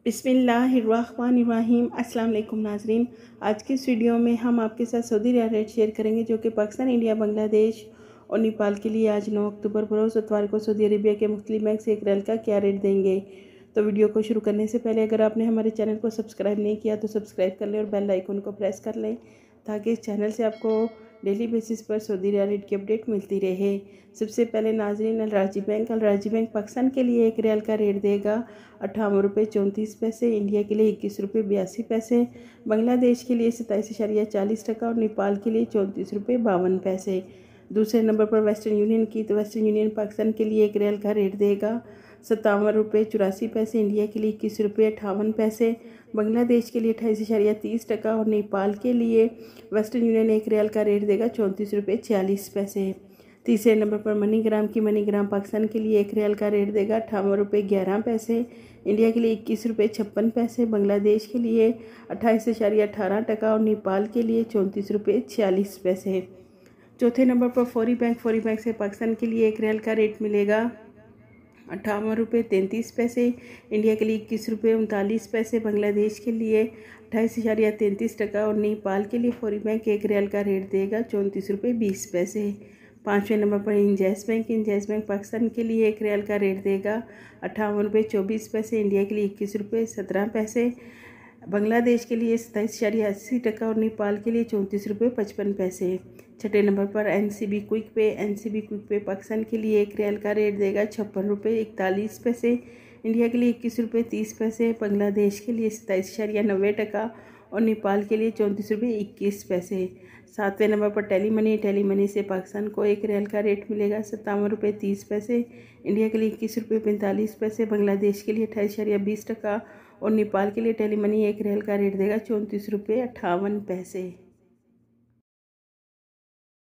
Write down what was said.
बिस्मिल्लाहिर्रहमानिर्रहीम। अस्सलाम वालेकुम नाजरीन, आज की इस वीडियो में हम आपके साथ सऊदी रियाल रेट शेयर करेंगे जो कि पाकिस्तान, इंडिया, बांग्लादेश और नेपाल के लिए आज 9 अक्टूबर बरोज़ इतवार को सऊदी अरबिया के मुख्तलिफ बैंक से एक रियाल का क्या रेट देंगे। तो वीडियो को शुरू करने से पहले अगर आपने हमारे चैनल को सब्सक्राइब नहीं किया तो सब्सक्राइब कर लें और बेल आइकन को प्रेस कर लें ताकि इस चैनल से आपको डेली बेसिस पर सऊदी रियाल रेट की अपडेट मिलती रहे। सबसे पहले नाजरीन, अलराजी बैंक पाकिस्तान के लिए एक रियाल का रेट देगा 58 रुपये 34 पैसे, इंडिया के लिए 21 रुपये 82 पैसे, बांग्लादेश के लिए 27.40 और नेपाल के लिए 34 रुपये 52 पैसे। दूसरे नंबर पर वेस्टर्न यूनियन की, तो वेस्टर्न यूनियन पाकिस्तान के लिए एक रियाल का रेट देगा 57 रुपये 84 पैसे, इंडिया के लिए 21 रुपये 58 पैसे, बांग्लादेश के लिए 28.30 और नेपाल के लिए वेस्टर्न यूनियन एक रियाल का रेट देगा 34 रुपये 40 पैसे। तीसरे नंबर पर मनीग्राम की, मनीग्राम पाकिस्तान के लिए एक रियाल का रेट देगा 58 रुपये 11 पैसे, इंडिया के लिए 21 रुपये 56 पैसे, बांग्लादेश के लिए 28.18 और नेपाल के लिए 34 रुपये 40 पैसे। चौथे नंबर पर फौरी बैंक से पाकिस्तान के लिए एक रियाल का रेट मिलेगा 58 रुपये 33 पैसे, इंडिया के लिए 21 रुपये 39 पैसे, बांग्लादेश के लिए 28.33 और नेपाल के लिए फौरी बैंक एक रियाल का रेट देगा 34 रुपये 20 पैसे। पाँचवें नंबर पर इंजैस बैंक पाकिस्तान के लिए एक रियाल का रेट देगा 58 रुपये 24 पैसे, इंडिया के लिए 21 रुपये 17 पैसे, बांग्लादेश के लिए 27.80 और नेपाल के लिए 34 रुपये 55 पैसे। छठे नंबर पर एनसीबी क्विक पे पाकिस्तान के लिए एक रियाल का रेट देगा 56 रुपये 41 पैसे, इंडिया के लिए 21 रुपये 30 पैसे, बांग्लादेश के लिए 27.90 और नेपाल के लिए 34 रुपये 21 पैसे। सातवें नंबर पर टेली मनी से पाकिस्तान को एक रियाल का रेट मिलेगा 57 रुपये 30 पैसे, इंडिया के लिए 21 रुपये 45 पैसे, बांग्लादेश के लिए 28.20 और नेपाल के लिए टेली मनी एक रियाल का रेट देगा 34 रुपये 58 पैसे।